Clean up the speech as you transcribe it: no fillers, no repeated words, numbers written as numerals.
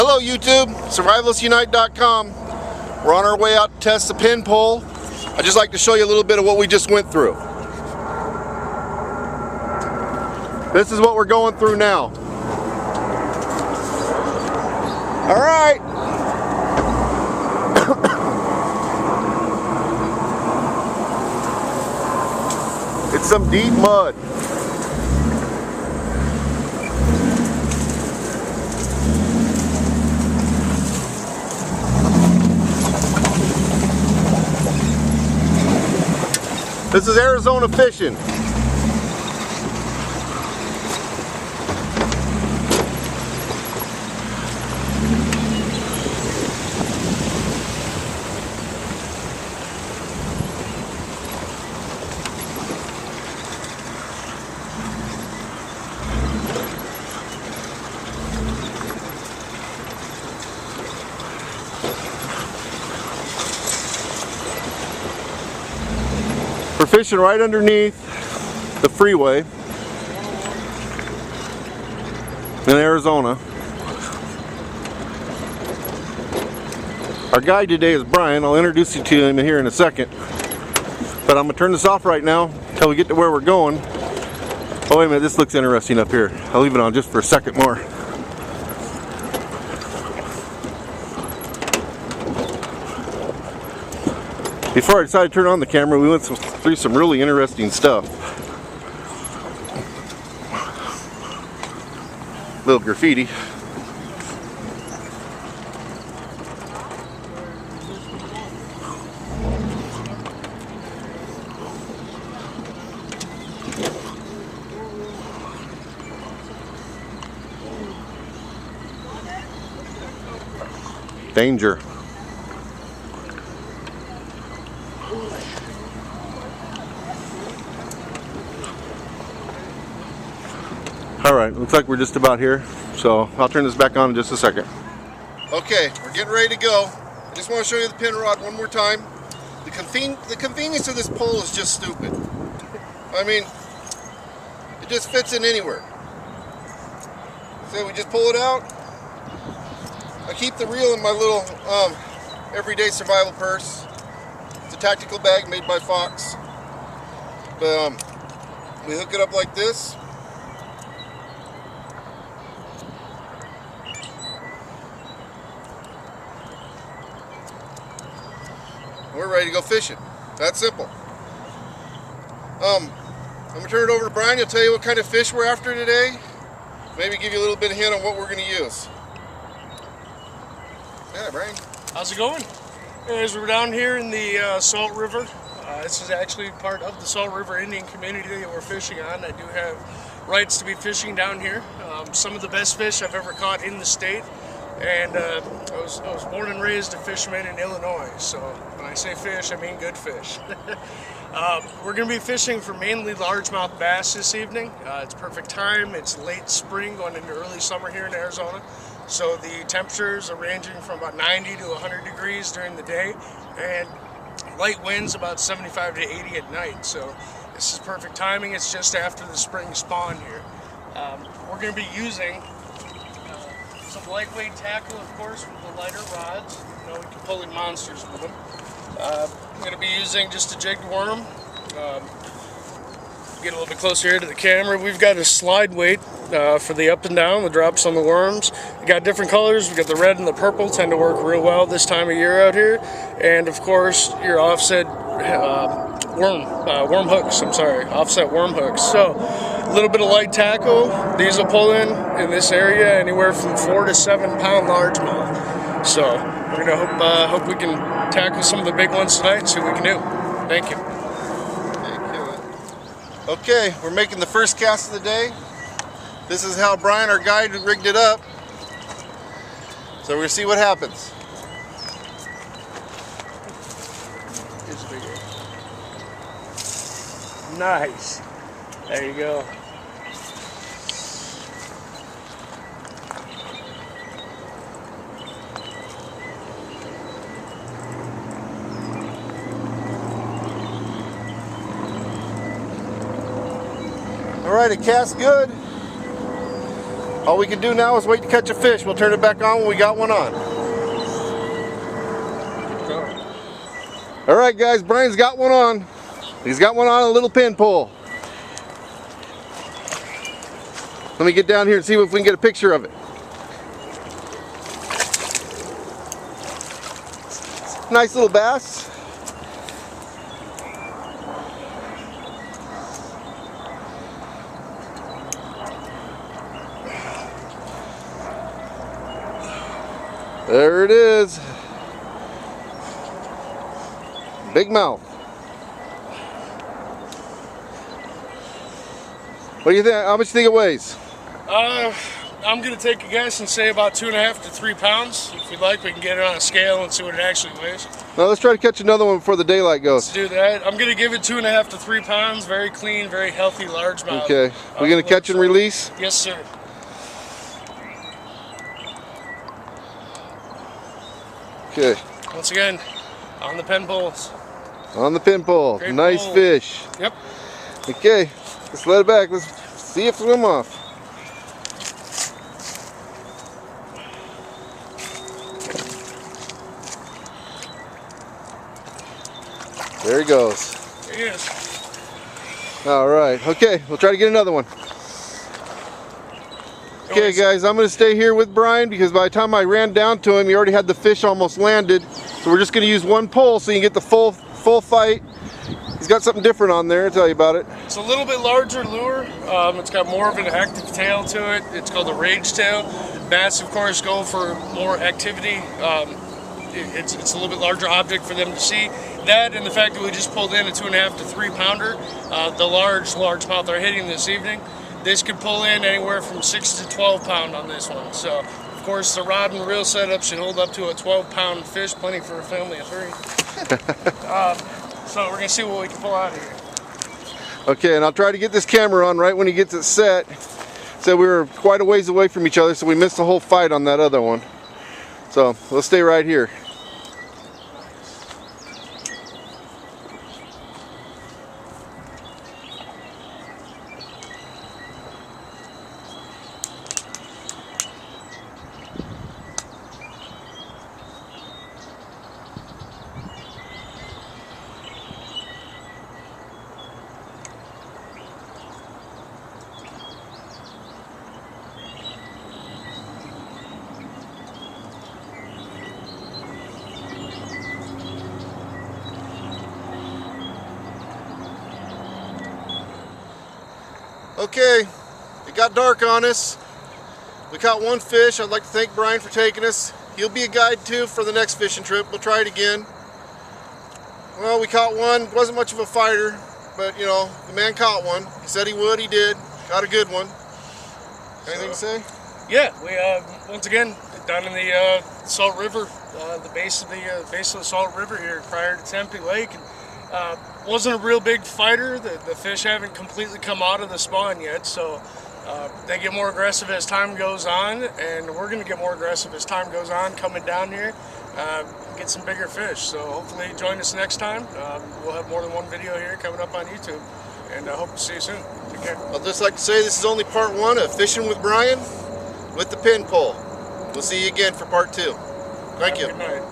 Hello YouTube, survivalistunite.com. We're on our way out to test the pin pole. I'd just like to show you a little bit of what we just went through. This is what we're going through now. All right. It's some deep mud. This is Arizona fishing. We're fishing right underneath the freeway in Arizona. Our guide today is Brian. I'll introduce you to him here in a second. But I'm going to turn this off right now until we get to where we're going. Oh, wait a minute, this looks interesting up here. I'll leave it on just for a second more. Before I decided to turn on the camera, we went through some really interesting stuff. Little graffiti. Danger. Alright, looks like we're just about here, so I'll turn this back on in just a second. Okay, we're getting ready to go. I just want to show you the pin rod one more time. The convenience of this pole is just stupid. I mean, it just fits in anywhere. So we just pull it out. I keep the reel in my little everyday survival purse. It's a tactical bag made by Fox. But we hook it up like this. We're ready to go fishing. That's simple. I'm gonna turn it over to Brian. He'll tell you what kind of fish we're after today. Maybe give you a little bit of hint on what we're gonna use. Yeah, Brian. How's it going? As we're down here in the Salt River. This is actually part of the Salt River Indian community that we're fishing on. I do have rights to be fishing down here. Some of the best fish I've ever caught in the state. And I was born and raised a fisherman in Illinois, so when I say fish, I mean good fish. We're going to be fishing for mainly largemouth bass this evening. It's perfect time. It's late spring going into early summer here in Arizona, so the temperatures are ranging from about 90 to 100 degrees during the day, and light winds about 75 to 80 at night, so this is perfect timing. It's just after the spring spawn here. We're going to be using some lightweight tackle, of course, with the lighter rods. You know, we can pull in monsters with them. I'm going to be using just a jigged worm. Get a little bit closer here to the camera. We've got a slide weight for the up and down, the drops on the worms. We got different colors. We got the red and the purple, tend to work real well this time of year out here. And of course, your offset worm hooks. I'm sorry, offset worm hooks. So a little bit of light tackle. These will pull in this area anywhere from 4 to 7 pound largemouth. So we're gonna hope we can tackle some of the big ones tonight and see what we can do. Thank you. Okay, we're making the first cast of the day. This is how Brian, our guide, rigged it up. So we're gonna see what happens. Here's a bigger. Nice. There you go. All right, it casts good. All we can do now is wait to catch a fish. We'll turn it back on when we got one on. All right, guys, Brian's got one on. He's got one on a little pin pole. Let me get down here and see if we can get a picture of it. Nice little bass. There it is. Big mouth. What do you think? How much do you think it weighs? I'm gonna take a guess and say about 2.5 to 3 pounds. If we'd like, we can get it on a scale and see what it actually weighs. Now let's try to catch another one before the daylight goes. Let's do that. I'm gonna give it 2.5 to 3 pounds. Very clean, very healthy, largemouth. Okay. We're gonna catch and release? Yes, sir. Okay. Once again, on the pen poles. On the pin pole. Great Nice pole. fish. Yep. Okay. Let's let it back. Let's see it swim off. There he goes. There he is. All right. Okay. We'll try to get another one. Okay, guys, I'm going to stay here with Brian because by the time I ran down to him, he already had the fish almost landed. So we're just going to use one pole so you can get the full fight. He's got something different on there. I'll tell you about it. It's a little bit larger lure. It's got more of an active tail to it. It's called a rage tail. Bass, of course, go for more activity. It's a little bit larger object for them to see. That and the fact that we just pulled in a 2.5 to 3 pounder. The largemouth they're hitting this evening. This could pull in anywhere from 6 to 12 pound on this one. So, of course, the rod and reel setup should hold up to a 12-pound fish, plenty for a family of 3. So we're gonna see what we can pull out of here. Okay, and I'll try to get this camera on right when he gets it set. So we were quite a ways away from each other, so we missed the whole fight on that other one. So let's stay right here. Okay, it got dark on us. We caught one fish. I'd like to thank Brian for taking us. He'll be a guide too for the next fishing trip. We'll try it again. Well, we caught one. Wasn't much of a fighter, but you know, the man caught one. He said he would, he did. Got a good one. Anything to say? Yeah, we once again down in the Salt River, the base of the Salt River here prior to Tempe Lake. And, wasn't a real big fighter. The fish haven't completely come out of the spawn yet, so they get more aggressive as time goes on, and we're going to get more aggressive as time goes on coming down here, get some bigger fish. So hopefully join us next time. We'll have more than one video here coming up on YouTube, and I hope to see you soon. Take care. I'd just like to say this is only part 1 of Fishing with Brian with the pin pole. We'll see you again for part 2. Thank you. Good night.